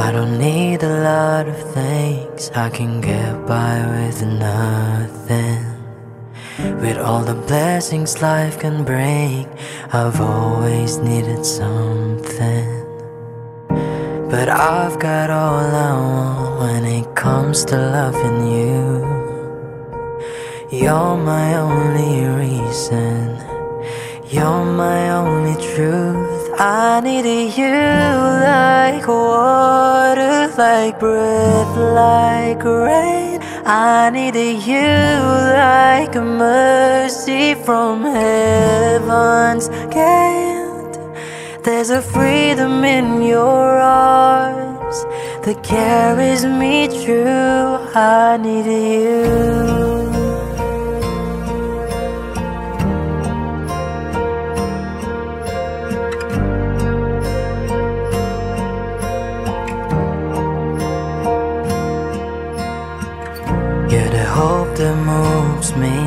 I don't need a lot of things, I can get by with nothing. With all the blessings life can bring, I've always needed something. But I've got all I want when it comes to loving you. You're my only reason, you're my only truth. I needed you like water, like breath, like rain. I needed you like a mercy from heaven's gate. There's a freedom in your arms that carries me through. I needed you. You're the hope that moves me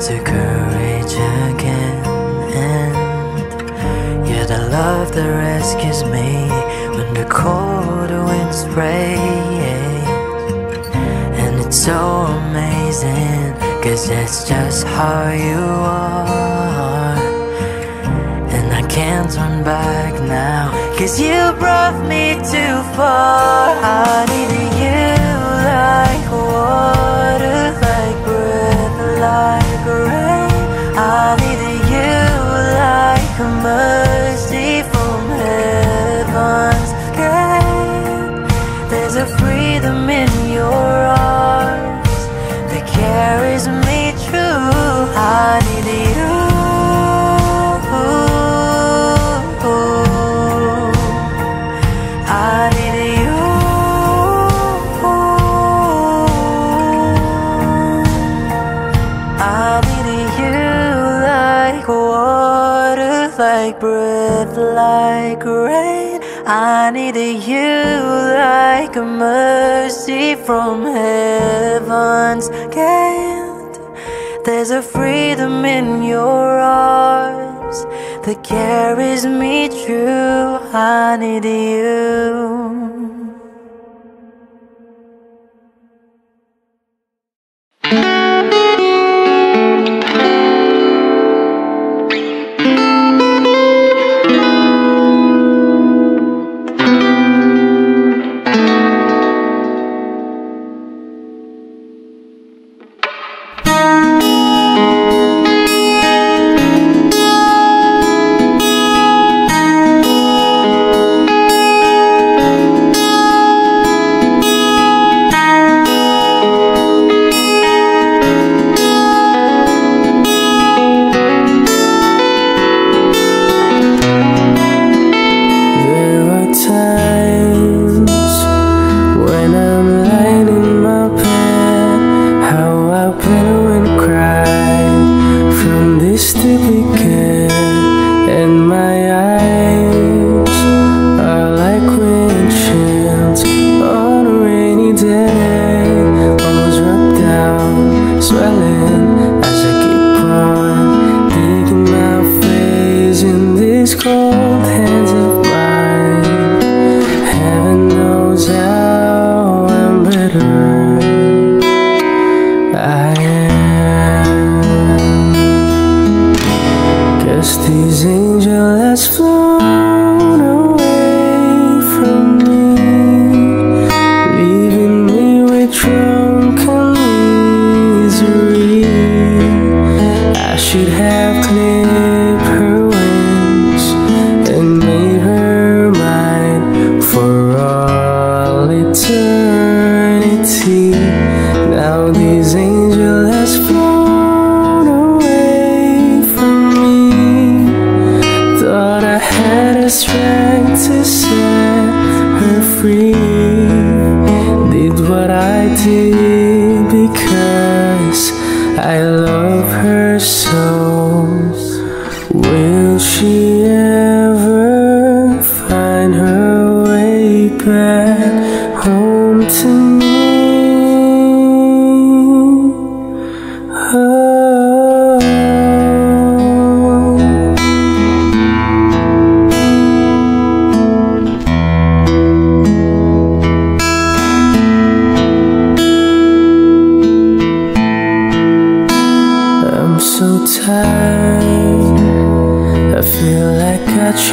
to courage again, and you're the love that rescues me when the cold winds rain. And it's so amazing, 'cause that's just how you are. And I can't turn back now, 'cause you brought me too far. I needed you like water, like breath, like rain. I needed you like a mercy from heaven's gate. There's a freedom in your arms that carries me through. I needed you. I needed you. I needed you like water, like breath, like rain. I needed you like a mercy from heaven's gate. There's a freedom in your arms that carries me through. I needed you.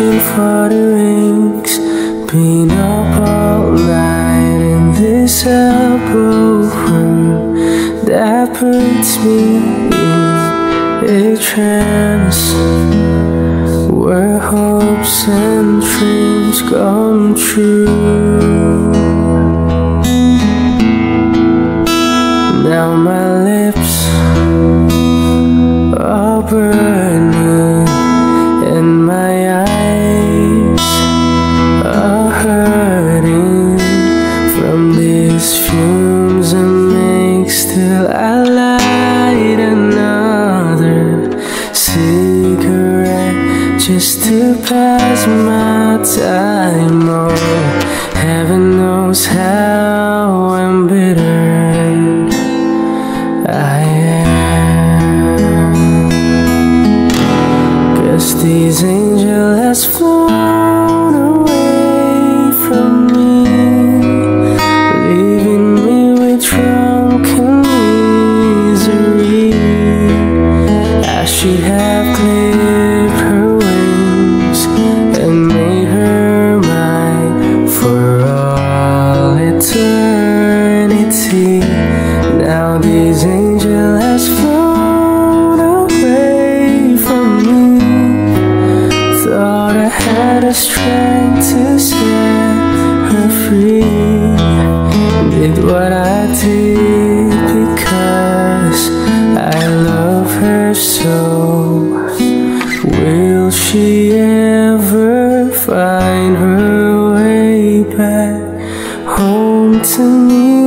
Reaching for the rings, been up all night in this elbow room that puts me in a trance, where hopes and dreams come true. Now my lips are burning and my eyes are hurting from these fumes and makes till I light another cigarette just to pass my time. Oh, heaven knows how embittered I am, 'cause this angel has flown away from me, leaving me with drunken misery. I should have clipped her wings and made her mine for all eternity. Now this angel has flown away from me. Thought I had the strength to set her free. Did what I did because I love her so. Will she ever find her way back home to me?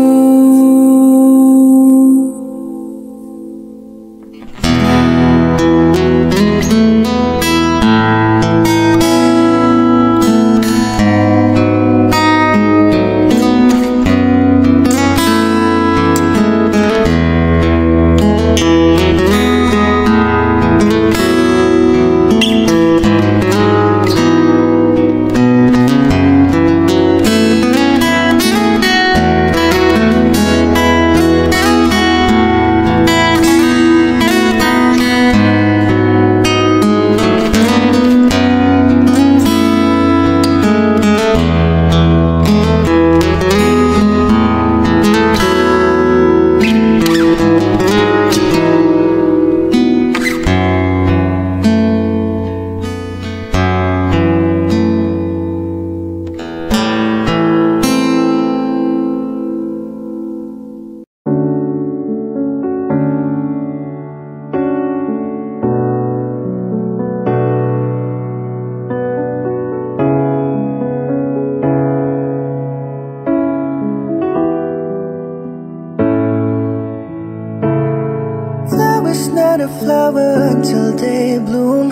Not a flower until they bloom,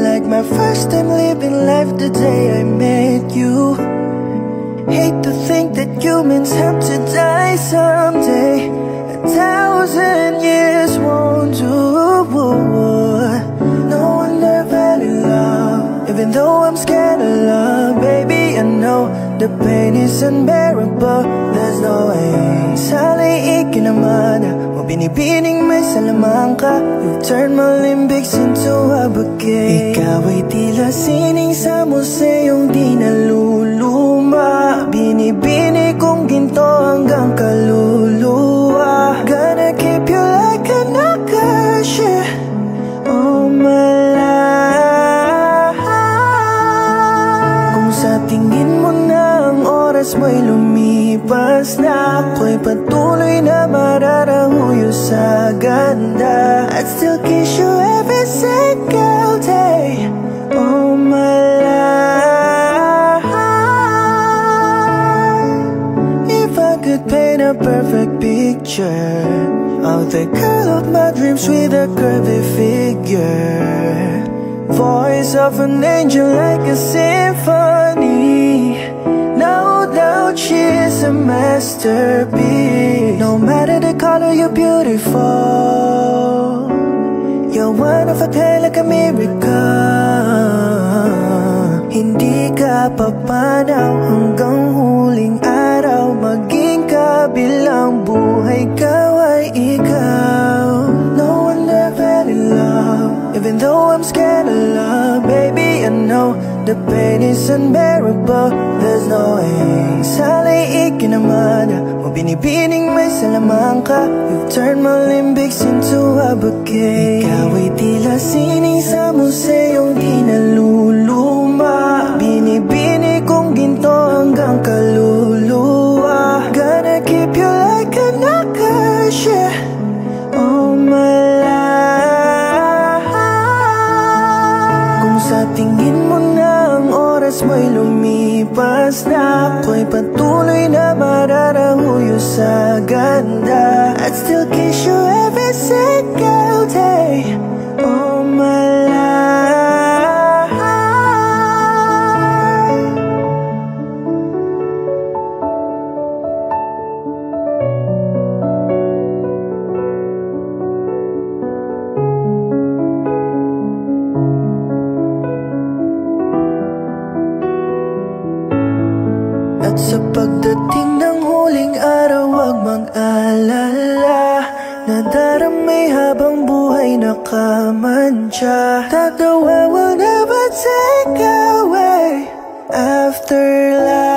like my first time living life the day I met you. Hate to think that humans have to die someday. 1,000 years won't do. No wonder I fell in love, even though I'm scared of love. Baby, I know the pain is unbearable. There's no way. Saliikin naman mo binibining may salamang ka. You've turned my limbics into a bouquet. Ikaw ay tila sining sa museyong di naluluma. Binibini kong ginto hanggang kaluluwa. Gonna keep you like a nakasya all my life. Kung sa tingin mo na ang oras mo'y lumipas na, ako'y patuloy na mararahuyo sa ganda. I'd still kiss you every single day all my life. If I could paint a perfect picture of the girl of my dreams with a curvy figure, voice of an angel like a symphony, no doubt she's a masterpiece. No matter the color, you're beautiful. You're one of a kind, like a miracle. Hindi ka papanaw hanggang huling araw. Maging kabilang buhay, ikaw ay ikaw. No wonder I fell in love, even though I'm scared of love. Baby, I know the is unbearable. There's no way. Salay ikinamada mo binibining may salamang ka. You've turned my limbics into a bouquet. Ikaw ay tila sining sa museyong di naluluma. Binibini kong ginto hanggang kaluluwa. Gonna keep you like a nakash, yeah, all my life. Kung sa tingin mo na ang oras mo'y lumipas na, ako'y patuloy na mararahuyo sa ganda. I'd still kiss you every single day, all my life. At sa pagdating ng huling araw, wag mag-alala, nadaramay habang buhay nakamantya. That the world will never take away afterlife.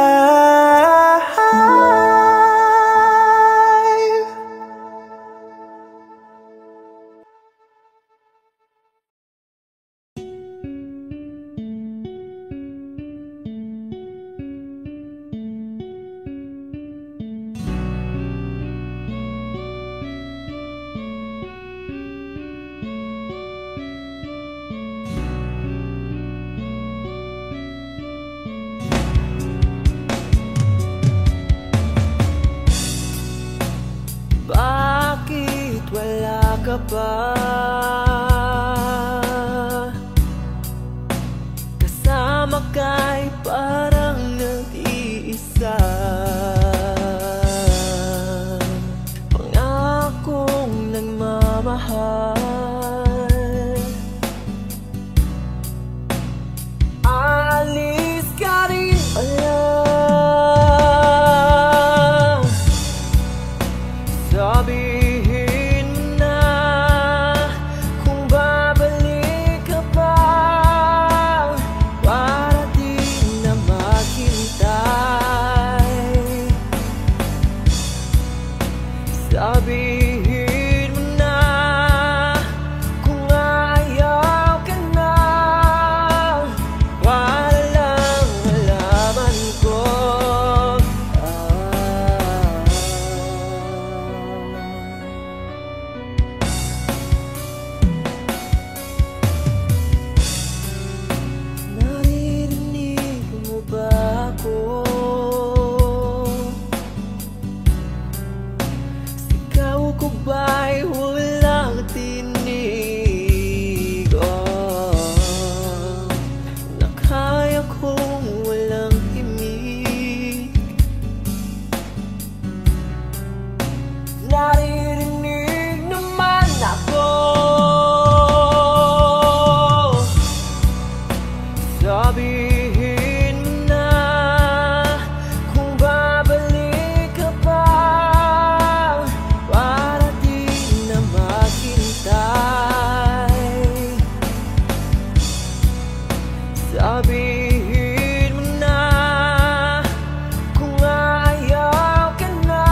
Bakit wala ka ba kasama ka'y parang nag-iisa? Pangakong nagmamahal, aalis ka rin pala. Sabihin mo na kung babalik ka pa, para di na maghintay. Sabihin mo na kung ayaw ka na, para lang malaman ko. Naririnig mo ba ako? Sigaw ko ba'y walang tinig? Na kaya kong walang himig. Naririnig naman ako. Sabihin mo na kung babalik ka pa, para di na maghintay. Sabihin mo na kung ayaw ka na,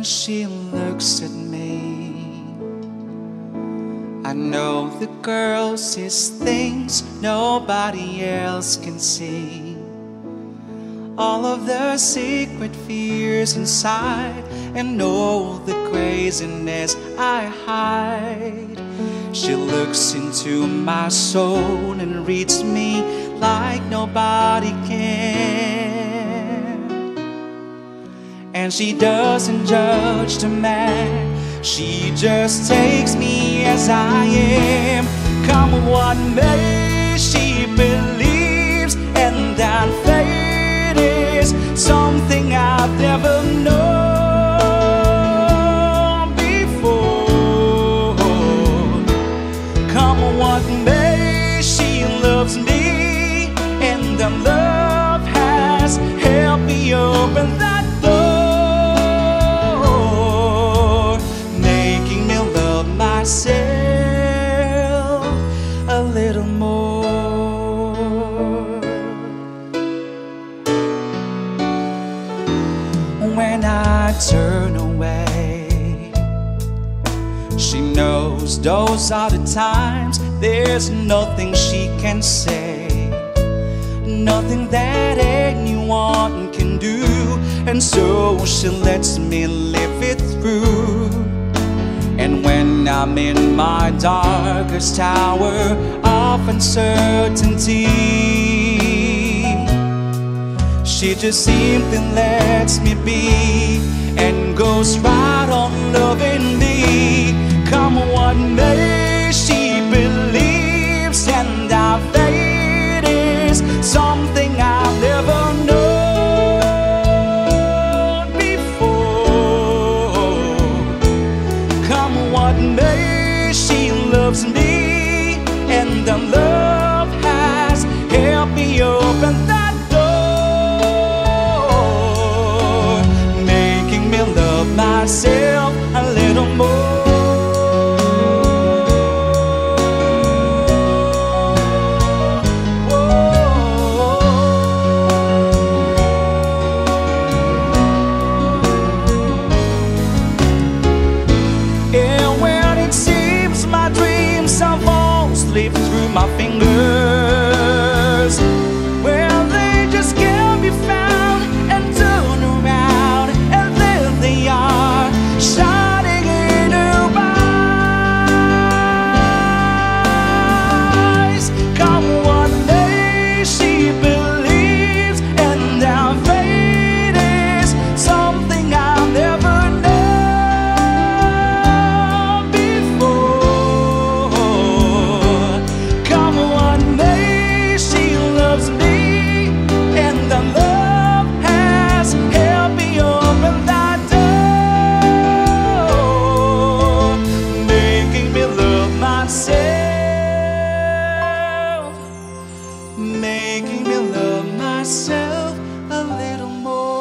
she looks at me. I know the girl sees things nobody else can see. All of the secret fears inside, and all the craziness I hide. She looks into my soul and reads me like nobody can. And she doesn't judge the man, she just takes me as I am. Come what may, she believes, and that fate is something I've never known before. Come what may, she loves me, and the love has helped me open that door, making me love myself a little more. When I turn away, she knows those are the times there's nothing she can say, nothing that anyone can do, and so she lets me live it through. And when I'm in my darkest hour of uncertainty, she just simply lets me be and goes right on loving me. Come what may, she believes, and our fate is something I've never known before. Come what may, she loves me, and the love has helped me open that door, making me love myself a little more. Slip through my fingers, well, they just can't be found, and turn around, and there they are, shining in her eyes. Come what may, she believes, and our fate is something I've never known before. Come what may, she loves me, and the love has helped me open that door, making me love myself, making me love myself a little more.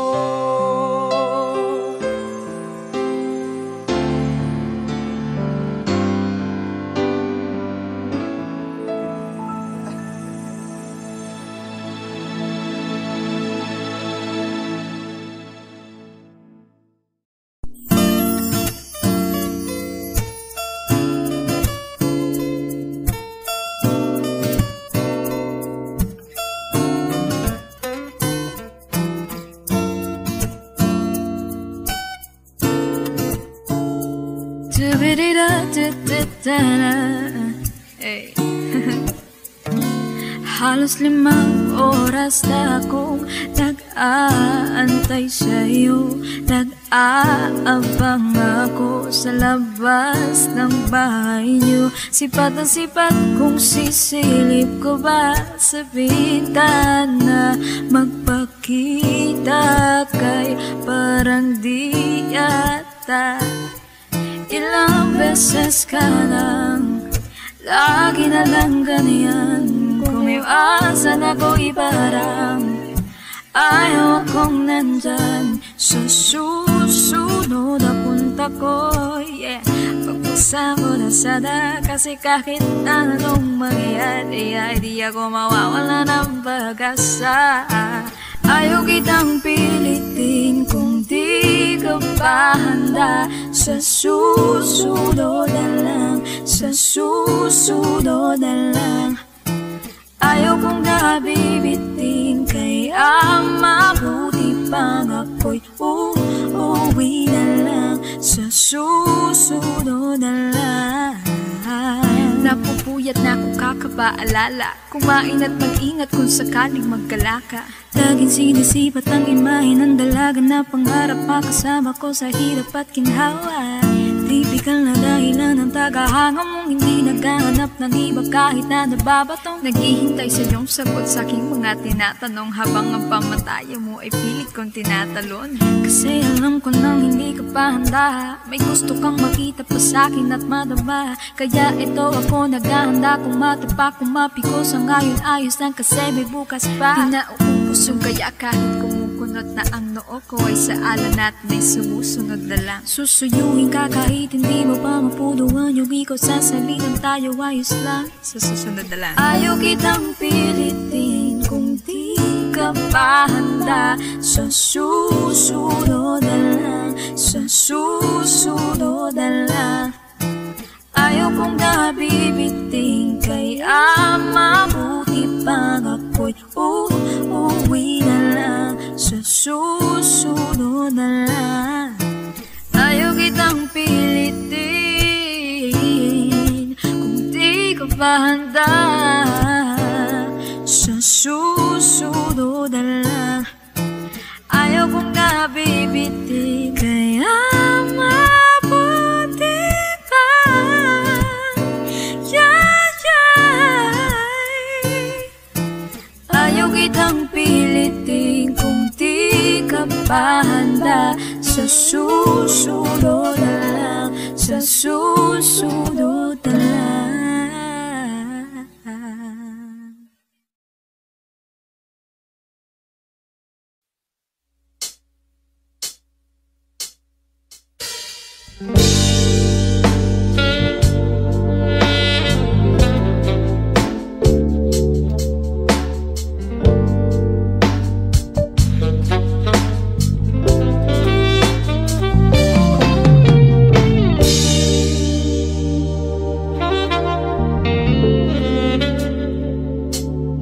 Hey. Halos 5 oras na akong nag-aantay sa'yo, nag-aabang ako sa labas ng bahay niyo. Sipat na sipat kung sisilip ko ba sa bintana, magpakita kay parang di yata. Ilang beses ka lang, lagi na lang ganyan. Kung iwasan ako iparang ayaw akong nandyan. Sa susunod na punta ko, yeah, pagpasa ko na sana, kasi kahit anong mangyari ay di ako mawawala ng pag-asa. Ayaw kitang pilitin kung di ka pa handa. Sa susunod na lang, sa susunod na lang. Ayaw kong nabibiting, kaya mabuti pang ako'y uuwi na lang. Sa susunod na lang. Napupuyat na akong kakapaalala, kumain at mag-ingat kung sakaling magkala ka. Laging sinisipat ang imahe ng dalaga na pangarap makasama ko sa hirap at ginhawa. Tipikal na dahilan ng tagahanga mong hindi naghahanap ng iba kahit na nababatong. Naghihintay sa iyong sagot sa aking mga tinatanong, habang ang pamataya mo ay pilit kong tinatalon. Kasi alam ko nang hindi ka pa handa, may gusto kang makita pa sa akin at madama. Kaya ito ako naghahanda, kung matipak, kung mapiko sa ngayon ayos lang kasi may bukas pa. Di na uubusog kaya kahit kumukunot na ang noo ko ay sa alan at may sumusunod na lang. Susuyuin ka kahit hindi mo pa mapuduan yung ikaw, sasalitan tayo ayos lang. Sa susunod na lang. Ayaw kitang pilitin kung di ka pa handa. Sa susunod na lang, sa susunod na lang. Ayaw kong nabibiting, kaya mabuti pang ako'y uuwi na lang. Sa susunod na lang. Ayaw kitang pilitin kung di ka pa handa. Sa susunod na lang. Ayaw kong nabibitin, kaya mabuti pa. Ayaw kitang pilitin kung di ka pa handa. Sa susunod na lang, sa susunod na lang.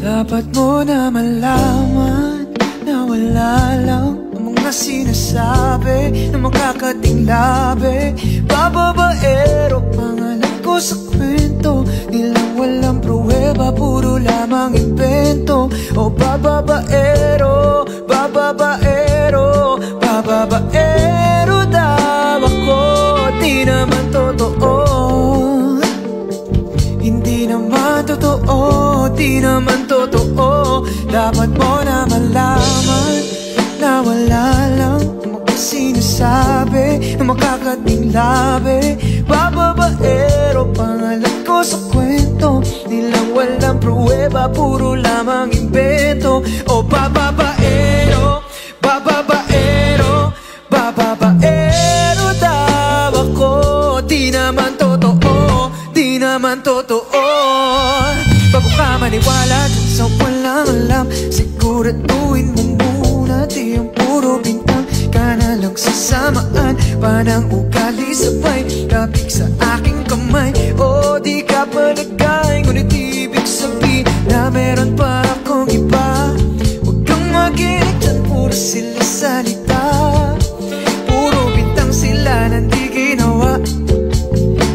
Dapat mo na malaman na wala lang ang mga sinasabi na makakating labi. Bababaero, pangalan ko sa kwento, nilang walang pruweba, puro lamang invento. O bababaero, bababaero, bababaero daw ako. Di naman totoo, hindi naman totoo, di naman totoo. Dapat mo na malaman na wala lang ang mga sinasabi na makakating labi. Bababaero, pangalan ko sa kwento, nilang walang pruweba, puro lamang invento. O bababaero, bababaero, bababaero daw ako. Di naman totoo, di naman totoo. Bago ka maniwala dun sa walang alam, siguraduhin mo muna di ang puro bintang ka na lang sasamaan. Parang ugali sabay, kapig sa aking kamay. O di ka pa nagkain, ngunit ibig sabihin na meron pa akong iba. Huwag kang makinig dyan, puro sila salita, puro bintang sila nang di ginawa.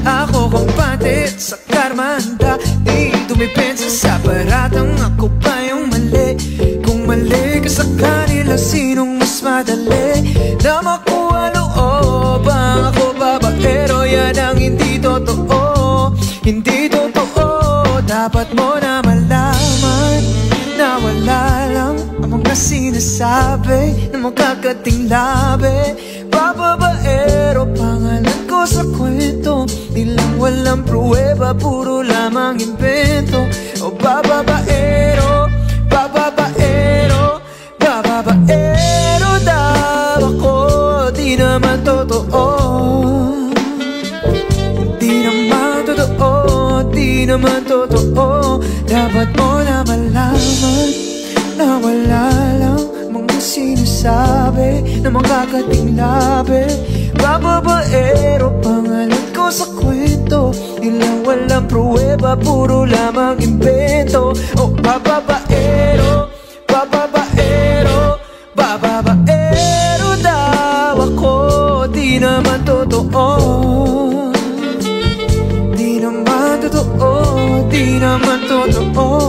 Ako kong pati sa karmanda, di dumipensa sa paratang ako pa yung mali. Kung mali ka sa kanila, sinong mas madali na makuha looban? Ako babaero, yan ang hindi totoo, hindi totoo. Dapat mo na malaman na wala lang ang mga sinasabi na makakating labi. Bababaero, pangalan ko sa kwento, nilang walang pruweba, puro lamang invento. O bababaero, bababaero, bababaero daw ako. Di naman totoo, di naman totoo, di naman totoo. Dapat mo na malaman na wala lang mga ang sinasabi na makakatinglabi. Bababaero, pangalan ko sa kwento, nilang walang pruweba, puro lamang imbento. Oh, bababaero, bababaero, bababaero daw ako. Di naman totoo, di naman totoo, di naman totoo.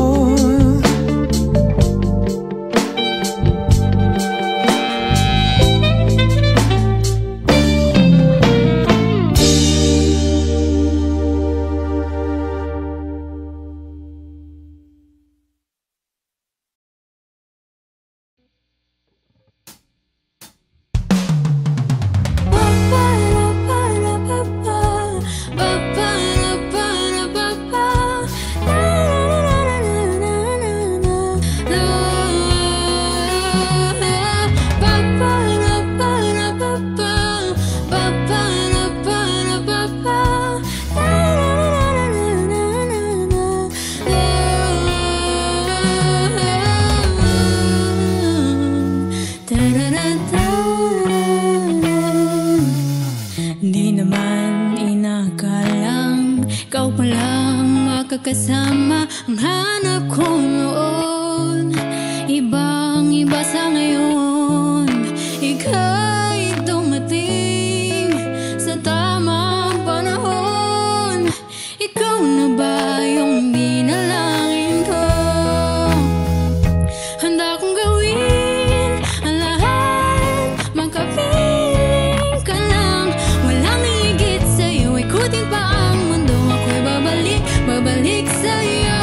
Di naman inakalang ikaw palang makakasama ang hanap ko noon. Ibang iba sa ngayon, ika'y dumating sa tamang panahon. Ikaw na ba yung dinalangin ko? Handa kong gawin ang lahat, makapiling ka lang. Walang higit sa'yo, ikutin pa ang mundo. Ako'y babalik, babalik sa'yo.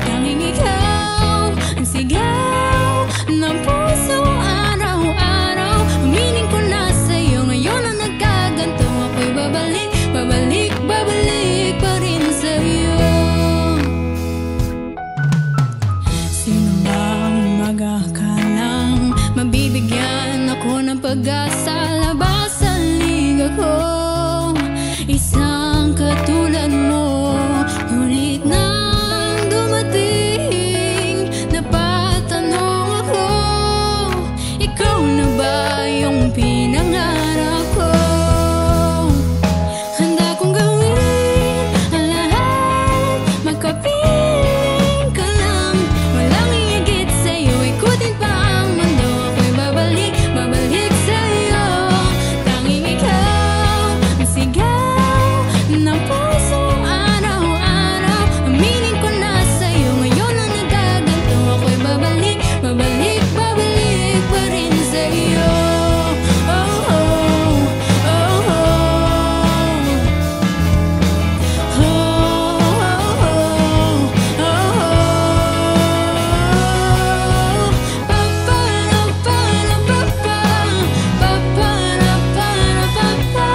Tanging ikaw ang sigaw ng puso araw-araw. Aminin ko na sa'yo, ngayon ang nagkaganto. Ako'y babalik, babalik, babalik pa rin sa'yo. Sino bang mag-akalang mabibigyan ako ng pag-asa? Labas sa liga ko, isang katulad mo. Ngunit nang dumating, napatanong ako, ikaw na ba yung pinangarap ko? Handa kong gawin ang lahat, makapiling ka lang. Walang higit sa'yo, ikutin pa ang mundo. Ako'y babalik, babalik sa'yo. Tanging ikaw ang sigaw ng puso araw-araw. Aminin ko na sa'yo, ngayon ang nagaganto. Ako'y babalik, babalik, babalik pa rin sa'yo. Oh, oh, oh, oh. Oh, oh, oh, oh. Pa-pa-ra-pa-ra-pa-pa, pa-pa-ra-pa-ra-pa-pa.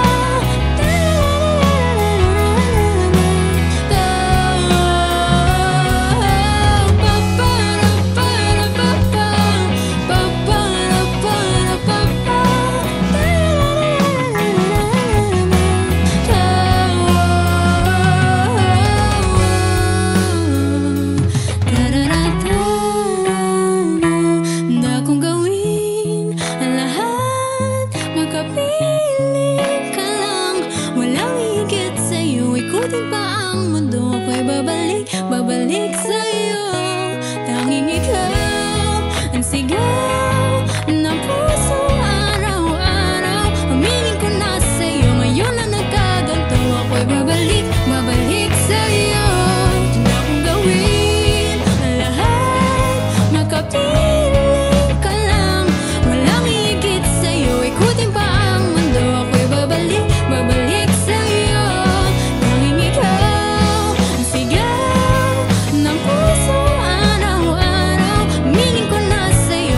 Handa kong gawin ang lahat, makapiling ka lang. Walang higit sa'yo, ikutin pa ang mundo. Ako'y babalik, babalik sa'yo. Tanging ikaw ang sigaw ng puso araw-araw. Aminin ko na sa'yo, ngayon na nagkaganto. Ako'y babalik, babalik sa'yo. Handa kong gawin ang lahat, makapiling ka lang. Walang higit sa'yo, ikutin pa ang mundo. Ako'y babalik, babalik sa'yo. Tanging ikaw ang sigaw ng puso araw-araw. Aminin ko na sa'yo,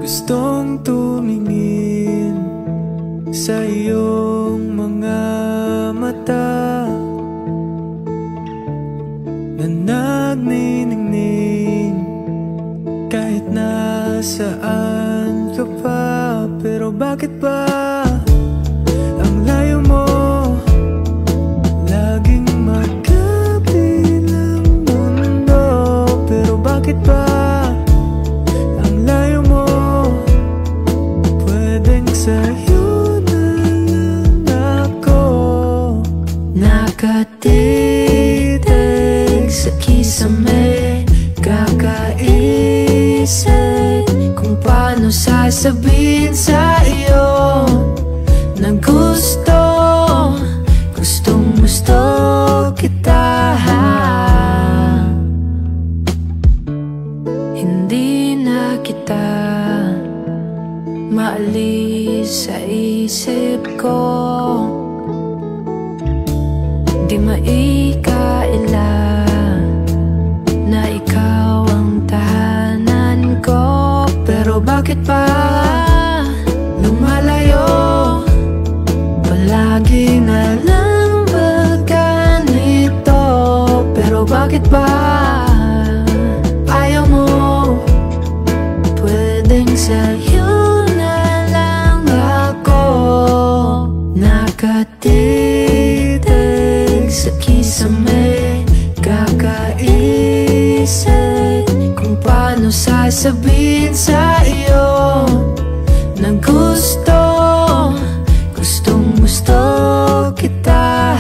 Gustong tumingin sa iyong mga mata na nagniningning kahit nasaan ka pa. Pero bakit ba ang layo mo laging magkabilang mundo? Pero bakit ba ang layo mo pwedeng sa'yo na lang ako? Nakatitig sa kisame, kakaisip kung paano sasabihin sa iyo na gustong gusto kita. Hindi na kita maalis sa isip ko, di maikaila na ikaw ang tahanan ko. Pero bakit pa lumalayo? Palagi na lang ba ganito? Pero bakit ba ayaw mo? Pwedeng sa'yo na lang ako. Nakatitig sa kisame, kakaisip kung paano sasabihin sa iyo na gustong gusto kita.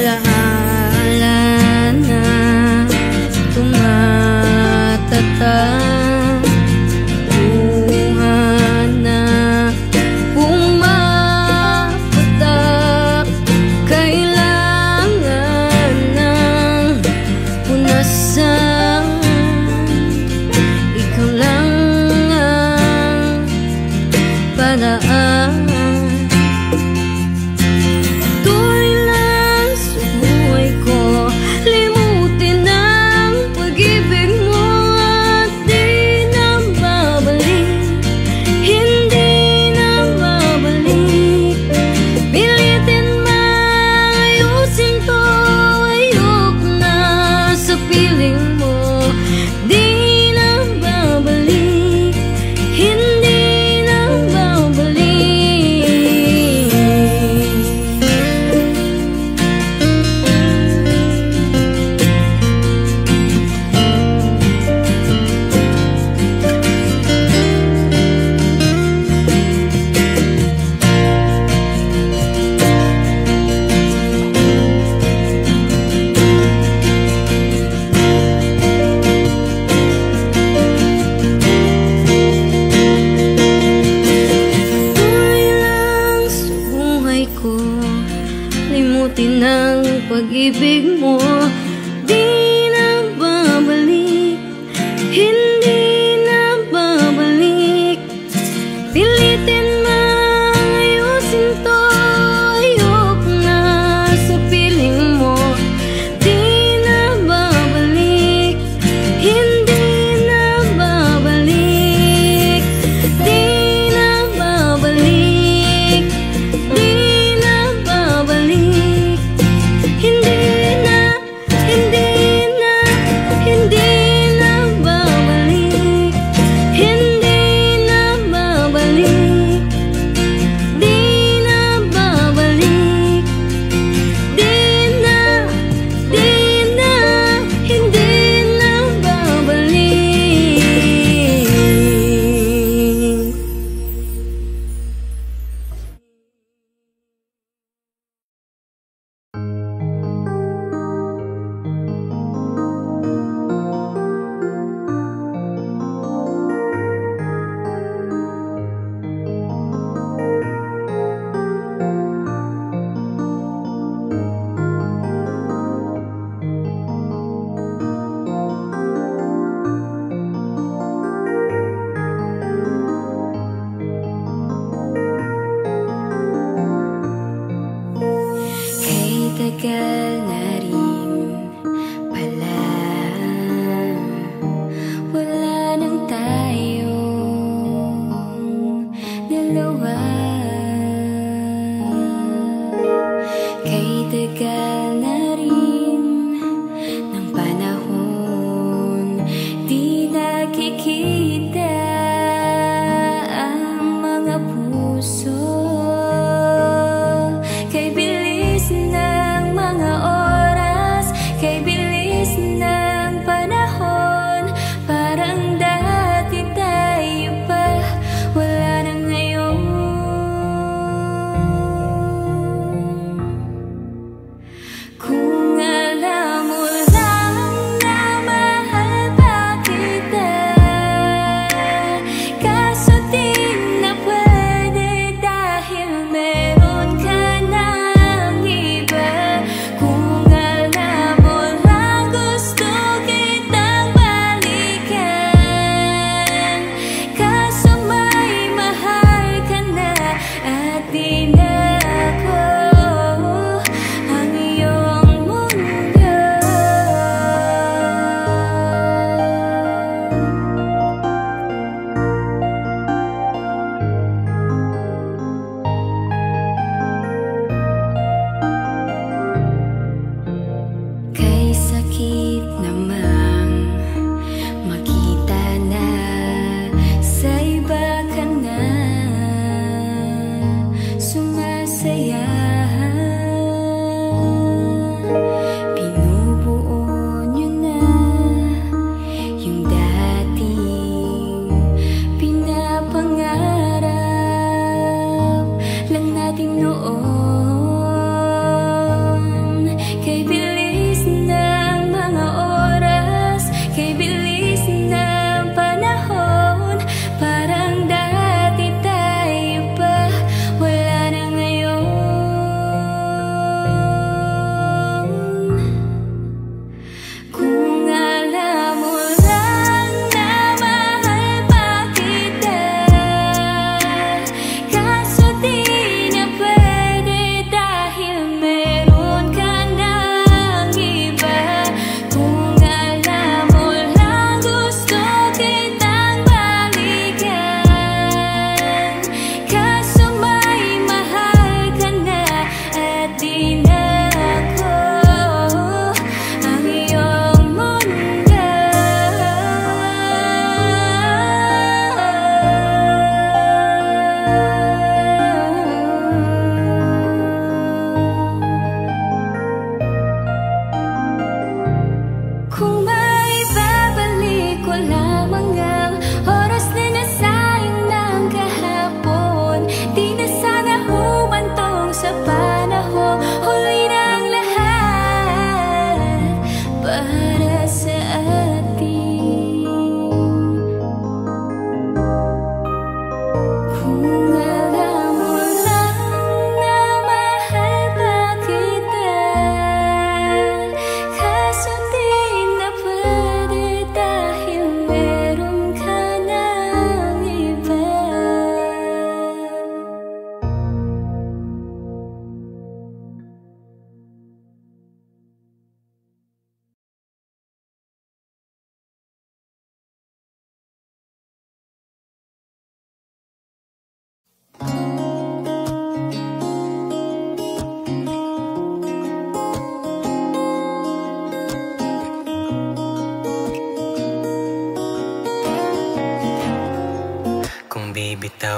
alaala na tumatatak, luha na pumapatak. Kailangan ng punasan, ikaw lang ang paraan. Limutin ang pag-ibig mo, di na babalik, hindi na babalik. Pilitin mang ayusin to, ayok na sa piling mo. Di na babalik, hindi na babalik. Di na babalik, di na babalik. Hindi na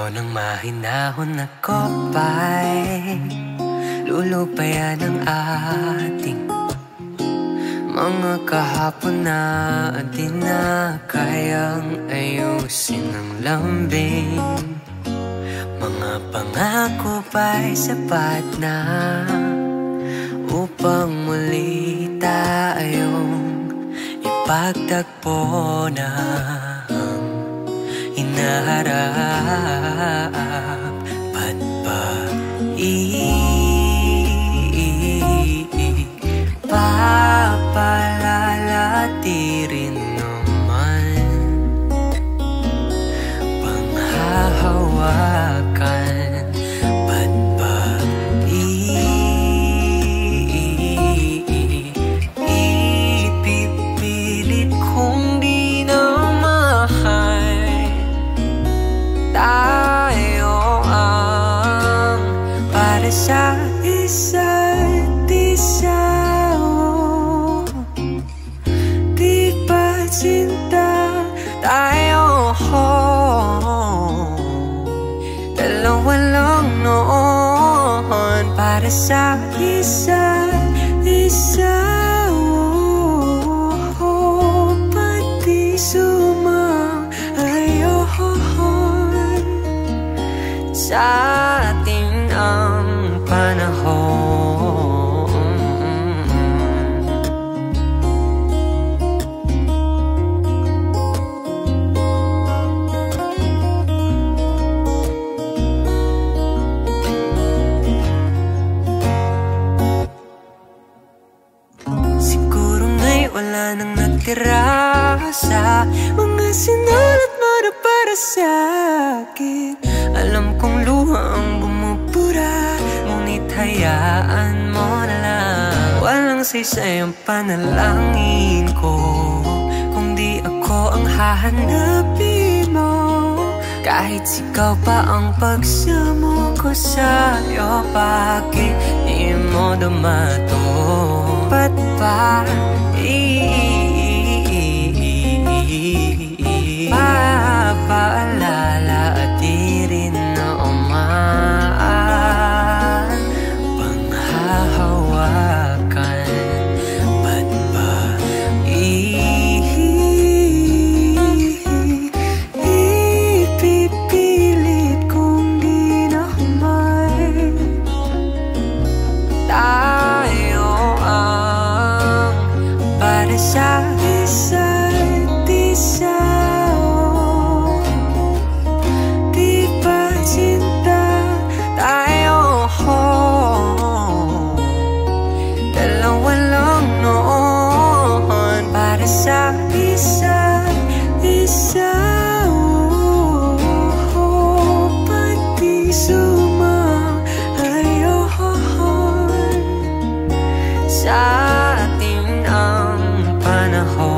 Ikaw nang mahinahon ako pa'y lulupayan ang ating mga kahapon na di na kayang ayusin ng lambing. Mga pangako ba'y sapat na upang muli tayong ipagtagpo na ang hinaharap? Ba't ba papalalatirin naman panghahawakan? Ba't ba ipipilit kong di na mahal? Tayo ang para sa isa't isa. Di ba cinta tayo? Dalawa lang noon para sa isa't isa. Pati sumang-ayon sa ating ang panahon. Siguro nga'y wala nang natira sa mga sinulat mo na para sa akin. Alam kong luha ang bumubura, ngunit hayaan mo na lang. Walang saysay ang panalangin ko kung di ako ang hahanapin mo. Kahit sigaw pa ang pagsamo ko sa'yo, bakit di mo dumato? Ba't ba papaalala at di rin naman panghahawakan? Ba't ba ipipilit kung di naman tayo ang para sa isa't isa? Di ba cinta tayo? Dalawa lang noon para sa isa't isa. Pati sumang-ayon sa ating ang panahon.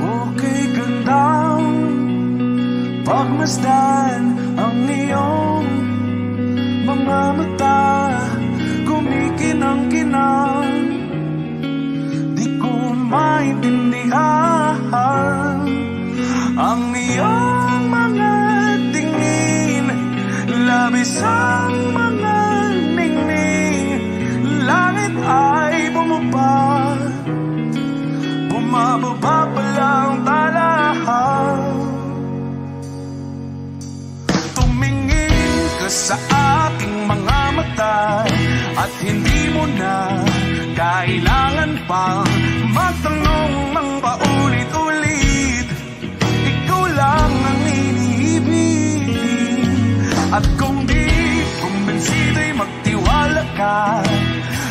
Okay, gandang pagmasdan ang iyong mga mata, kumikinang-kinang. Di ko maintindihan ang iyong mga tingin, labis ang mga ningning. Langit ay bumaba, bumababa pa lang talahan. Tumingin ka sa aking mga mata at hindi mo na kailangan pang magtanong ng paulit-ulit. Ikaw lang ang iniibig, at kung di kumbinsido'y magtiwala ka.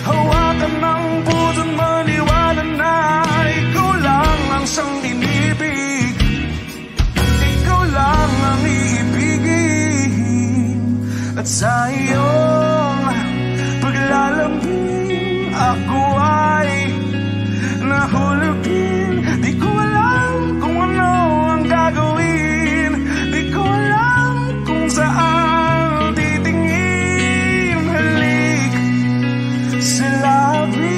Hawakan ng puso't maniwala na ikaw lang ang siyang inibig. Sa iyong paglalambing ako ay nahulugin. Di ko alam kung ano ang gagawin, di ko alam kung saan titingin. Halik sa labi,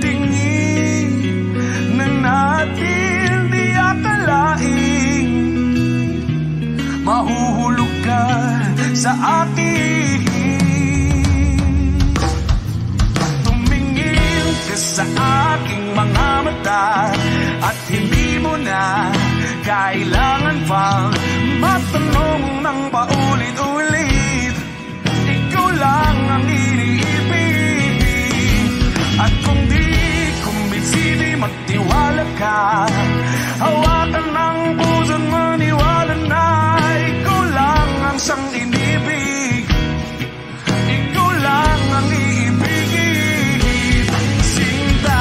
tingin na natin, di akalain mahuhulog ka sa akin. Tumingin ka sa aking mga mata at hindi mo na kailangan pang matanong ng paulit-ulit. Ikaw lang ang iniibig. At kung di kumbinsi, di magtiwala ka. Hawakan ng puso't maniwala na ikaw lang ang siyang inibig. Ikaw lang ang iibigin, Sinta.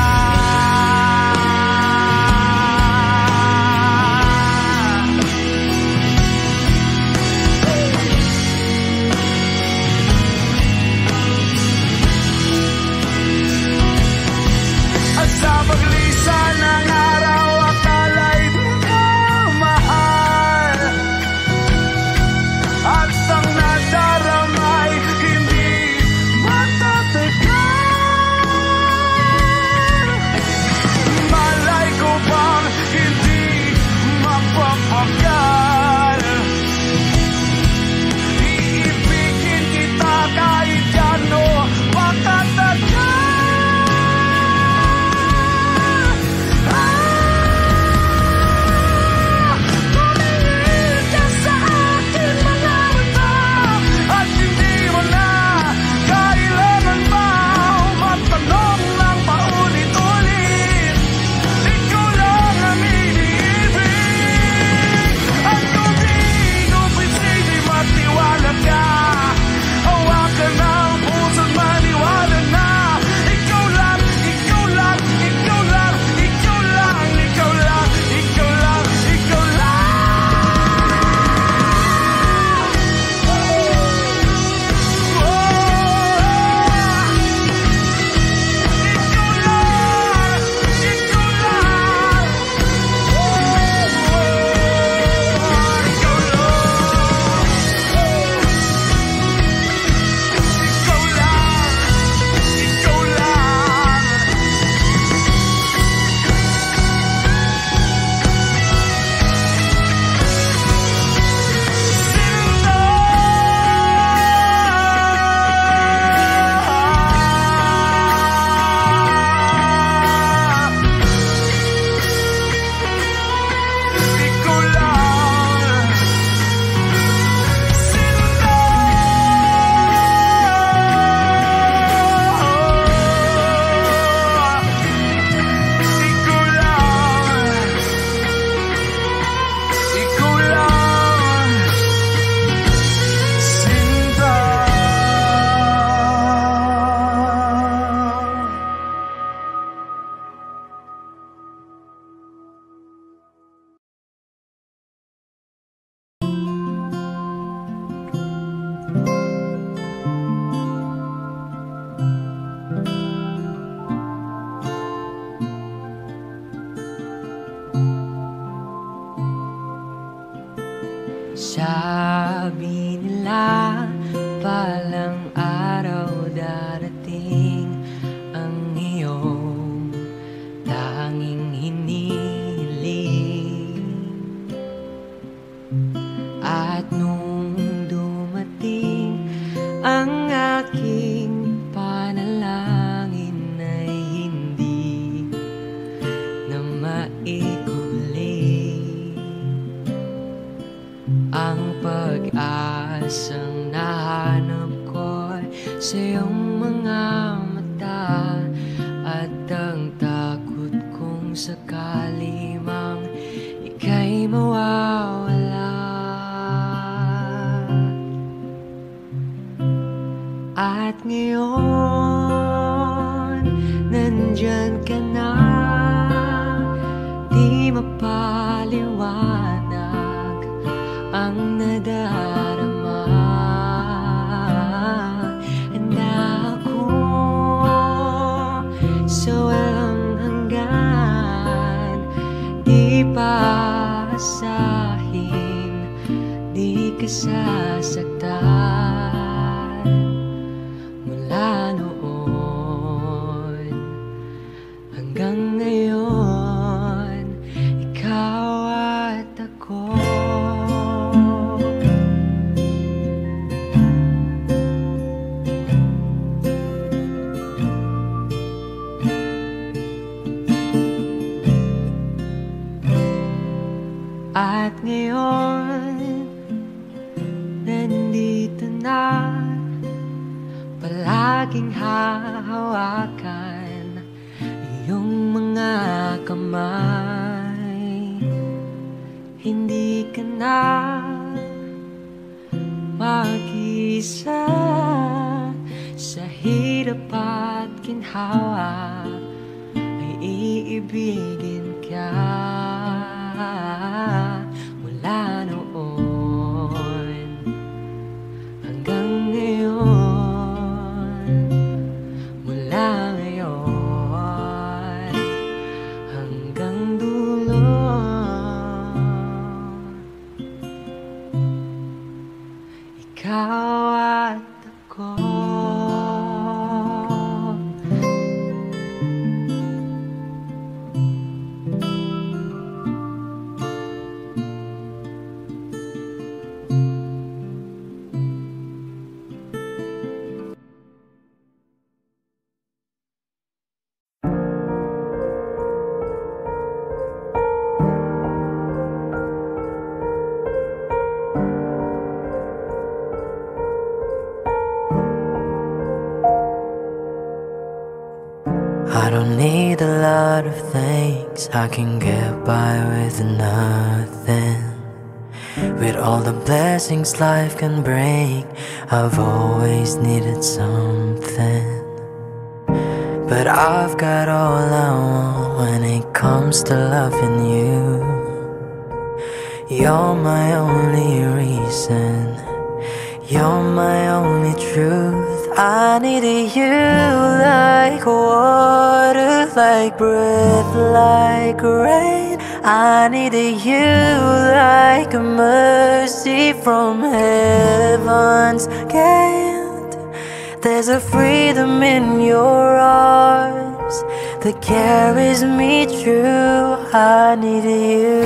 At sa paglisan ng araw, akala'y di ka mahal. At ang nadaramay hindi matatagal. Malay ko bang hindi mapapagal. Iibigin kita kahit gano makatagal. Tumingin ka sa akin mga mata at hindi mo na kailangan pa matanong ng paulit-ulit. Ikaw lang ang iniibig. At kung di kumbinsi, di magtiwala ka. Hawakan ng puso't maniwala na ikaw lang, ikaw lang, ikaw lang, ikaw lang, ikaw lang, ikaw lang, ikaw lang. Sabi nila palang araw darating ang iyong tanging hinihiling. At nung dumating ang aking panalangin ay hindi na maikubli. Ang pag-asang nahanap ko'y sa iyong mga mata. At ang takot kong sakali mang ika'y mawawala. At ngayon, nandyan ka na, di mapaliwanag ang nadarama. sasaktan mula noon hanggang ngayon, ikaw at ako. At ngayon, nandito na, palaging hahawakan iyong mga kamay. Hindi ka na mag-isa sa hirap at ginhawa, ay iibigin ka. Mula noon hanggang ngayon, mula ngayon hanggang dulo, ikaw at ako. I don't need a lot of things, I can get by with nothing. With all the blessings life can bring, I've always needed something. But I've got all I want when it comes to loving you. You're my only reason, you're my only truth. I needed you like water, like breath, like rain. I needed you like a mercy from heaven's gate. There's a freedom in your arms that carries me through. I needed you.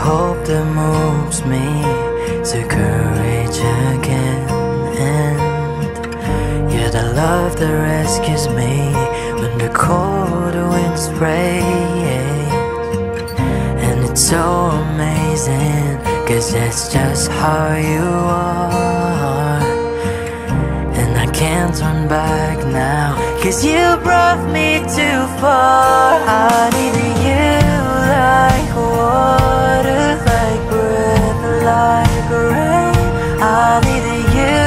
Hope that moves me to courage again, and you're the love that rescues me when the cold winds rain. And it's so amazing, 'cause that's just how you are. And I can't turn back now, 'cause you brought me too far. I needed you like water, like breath, like rain. I needed you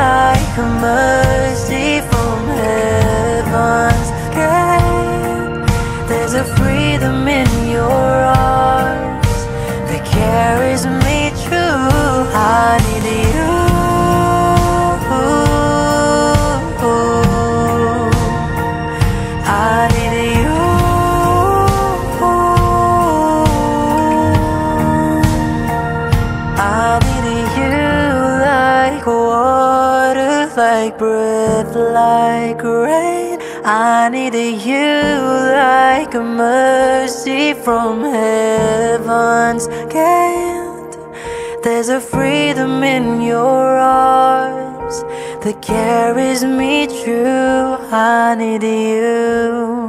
like a mercy from heaven's gate. There's a freedom in your arms that carries me through. I needed you. I needed you. I needed you like water, like breath, like rain. I needed you like a mercy from heaven's gate. There's a freedom in your arms that carries me through. I needed you.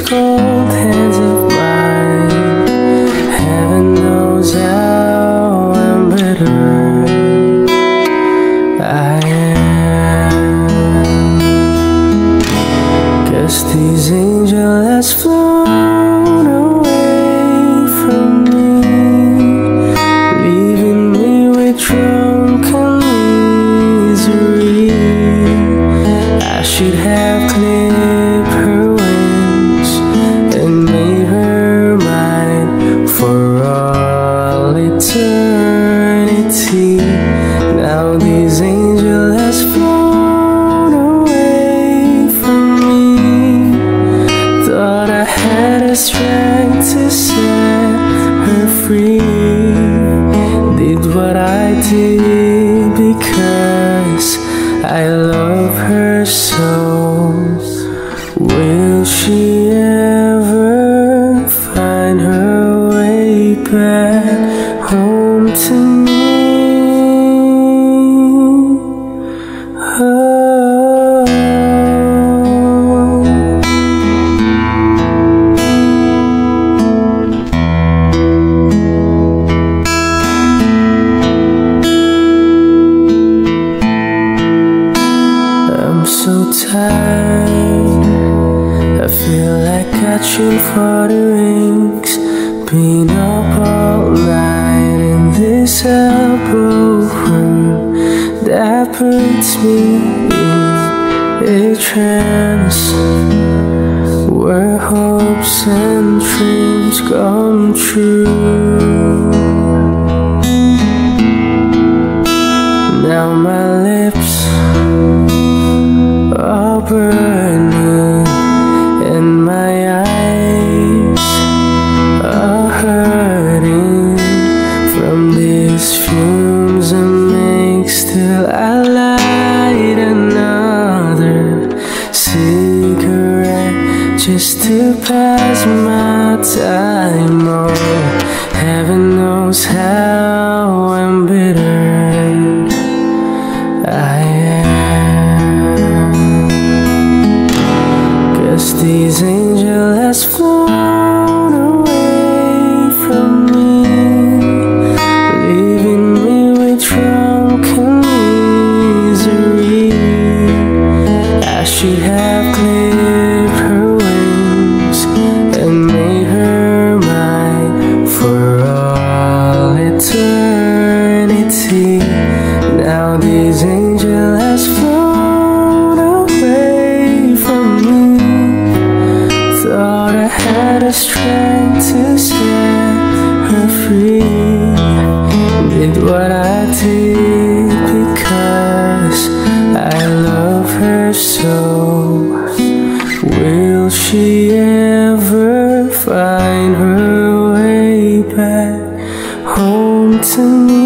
cold hands of mine. Heaven knows how embittered I am. 'Cause these angels has flown away from me, leaving me with drunken misery. I should have clipped her wings and made her mine for all eternity. Now these angels has flown away from me. Thought I had the strength to set her free. Did what I did because I love her so. Will she ever find her way back home to me? Oh. I'm so tired, I feel like catching for the rings. Been up all night in this elbow room that puts me in a trance, where hopes and dreams come true. Now my lips are burning and my eyes are hurting from these fumes and makes till I light another cigarette just to pass my time. Oh, heaven knows how embittered I am. 'Cause these angels has flown away from me, leaving me with drunken misery. I should have clipped her wings and made her mine for all eternity. Now these angels has flown away from me. Thought I had the strength to set her free. Did what I did because I love her so. Will she ever find her way back home to me?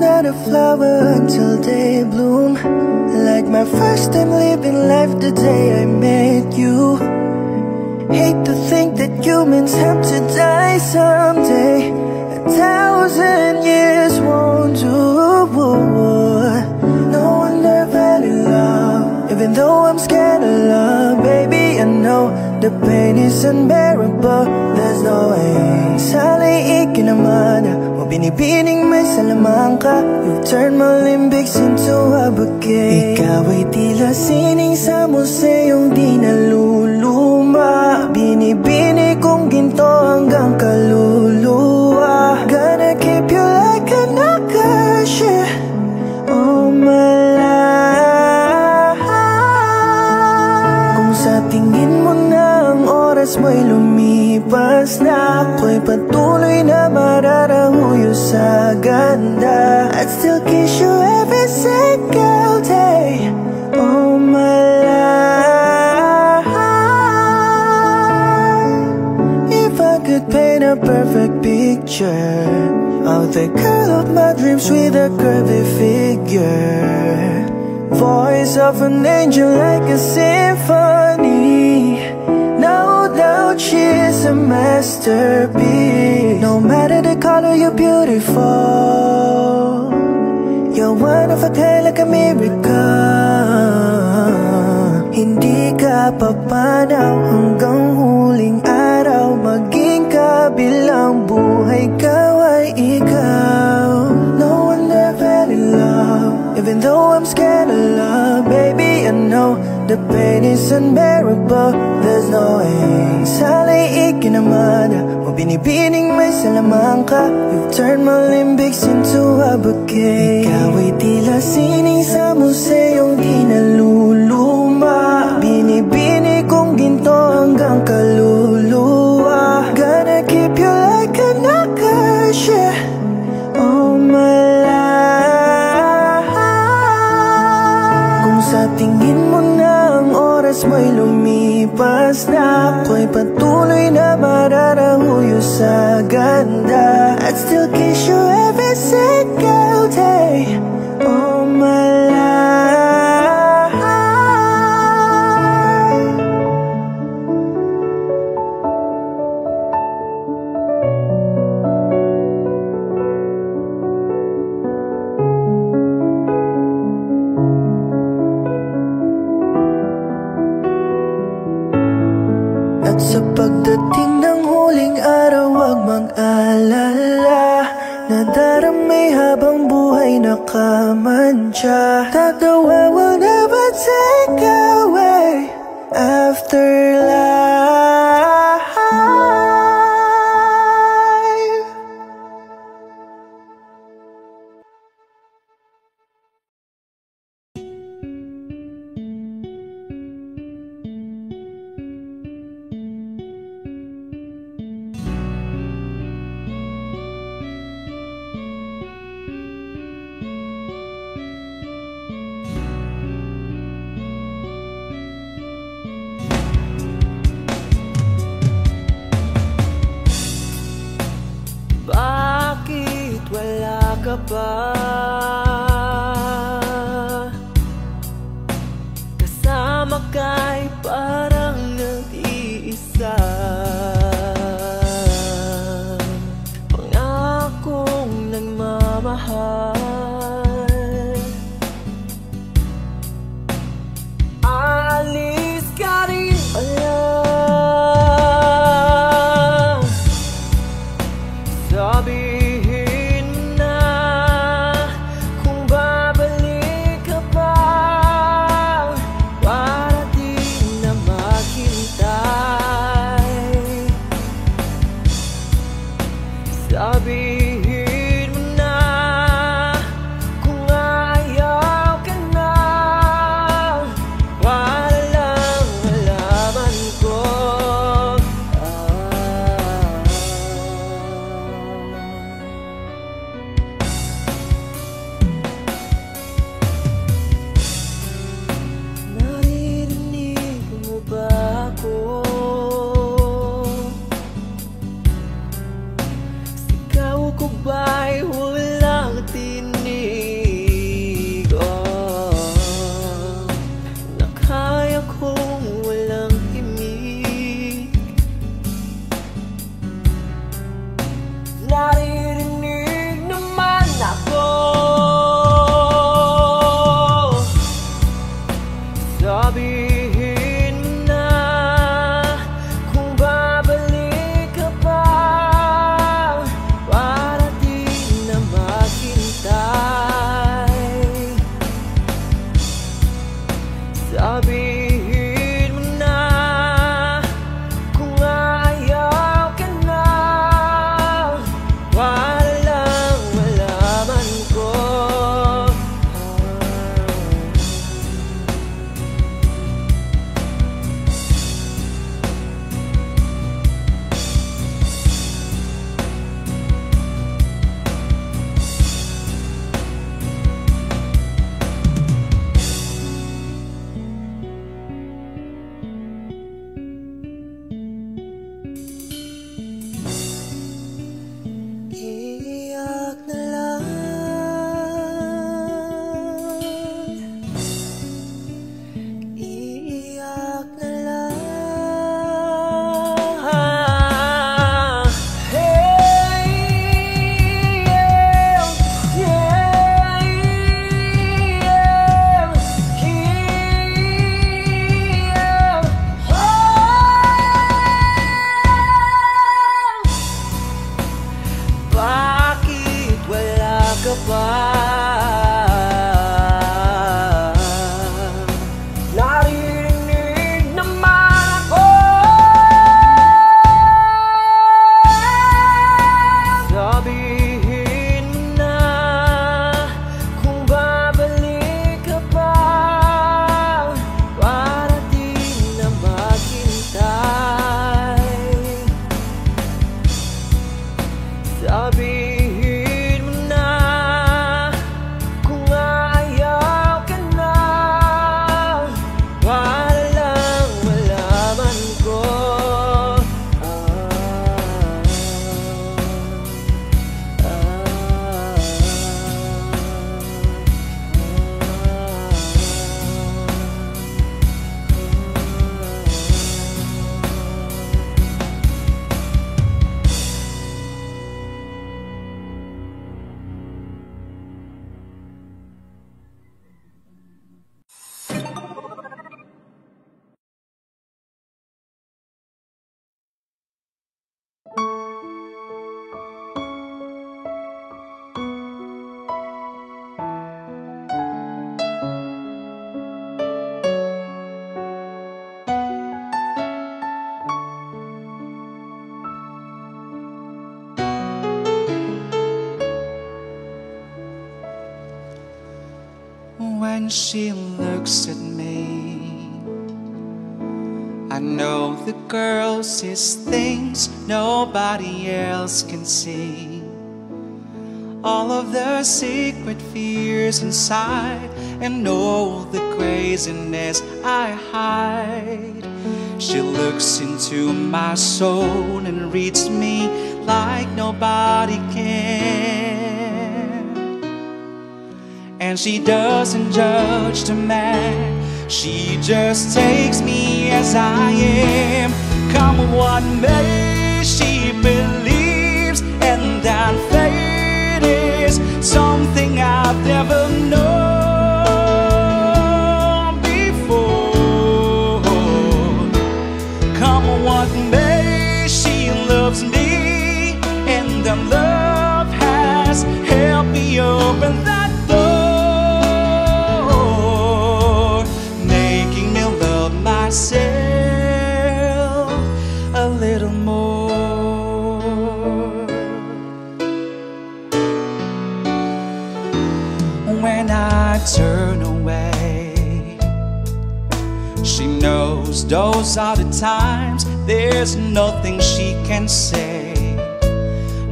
Not a flower until they bloom. Like my first time living life the day I met you. Hate to think that humans have to die someday. 1,000 years won't do. No wonder fell in love, Even though I'm scared of love, baby, I know the pain is unbearable. There's no way. Saliikin naman o binibining may salamang ka. You turn my limbics into a bouquet. Ikaw ay tila sining sa museyong di naluluma. Binibini kong ginto hanggang kaluluwa. Gonna keep you like a nakashi all my life. Kung sa tingin mo na ang oras mo'y lumipas na, ako'y patuloy na mararahuyo sa ganda. I'd still kiss you every single day all my life. If I could paint a perfect picture of the girl of my dreams with a curvy figure, voice of an angel like a symphony, no doubt she's a masterpiece. No matter the color, you're beautiful. You're one of a kind, like a miracle. Hindi ka papanaw hanggang huling araw. Maging kabilang buhay ka ay ikaw. No one ever fell in love, even though I'm scared of love. Baby, I know the pain is unbearable. There's no way. Saliikin naman o binibining may salamang ka. You've turned my limbics into a bouquet. Ikaw ay tila sining sa museyong di naluluma. Binibini kong ginto hanggang kaluluwa. Gonna keep you like a nakashi all my life. Kung sa tingin mo na ang oras mo'y lumipas na, ako'y patuloy na mararahuyo sa ganda. I'd still kiss you every single day all my life. At sa pagdating ng huling araw, huwag mag-alala. Nadaramay habang buhay nakamantya. That the world will never take away afterlife. Bakit wala ka pa kasama ka'y parang nag-iisa? Pangakong nagmamahal, alis ka rin pala. Sabihin mo na kung babalik ka pa, para di naman Sabihin mo na kung babalik ka pa para di na maghintay. Sabihin mo na kung ayaw ka na para lang malaman ko. Iiyak na lang, iiyak na lang. Hey, yeah, yeah, bakit wala ka pa? Naririnig naman ako. Sabihin mo na kung babalik ka pa para di na maghintay. Sabihin mo na kung ayaw ka na para lang malaman ko. When she looks at me, I know the girl sees things nobody else can see. All of the secret fears inside and all the craziness I hide. She looks into my soul and reads me like nobody can. And she doesn't judge the man, she just takes me as I am. Come what may, she believes, and that fate is something I've never known before. Come what may, she loves me, and the love has helped me open that door, making me love myself a little more. When I turn away, she knows those are the times there's nothing she can say,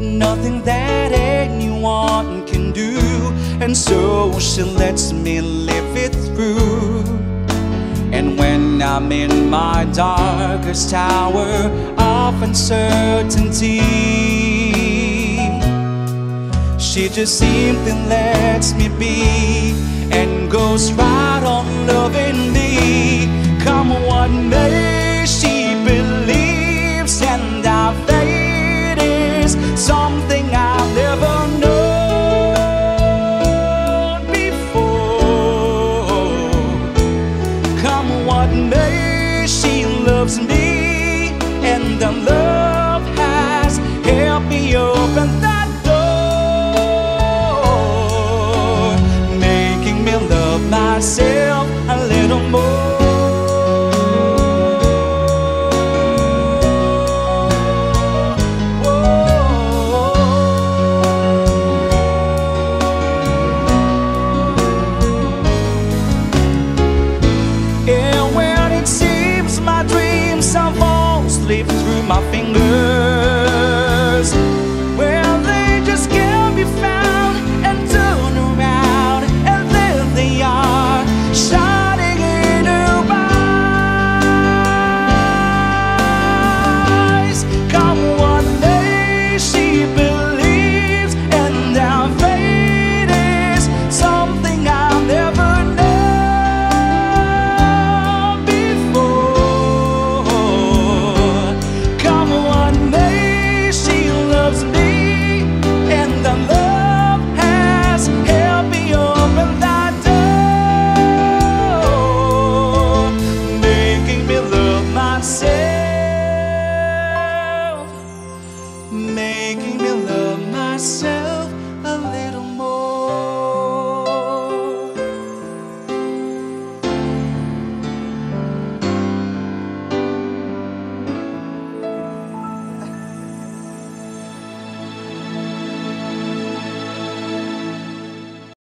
nothing that anyone can do, and so she lets me live it through. And when I'm in my darkest hour of uncertainty, she just simply lets me be and goes right on loving me. Come what may, she believes, and our fate is something I've never known before. Come she loves me, and I'm loving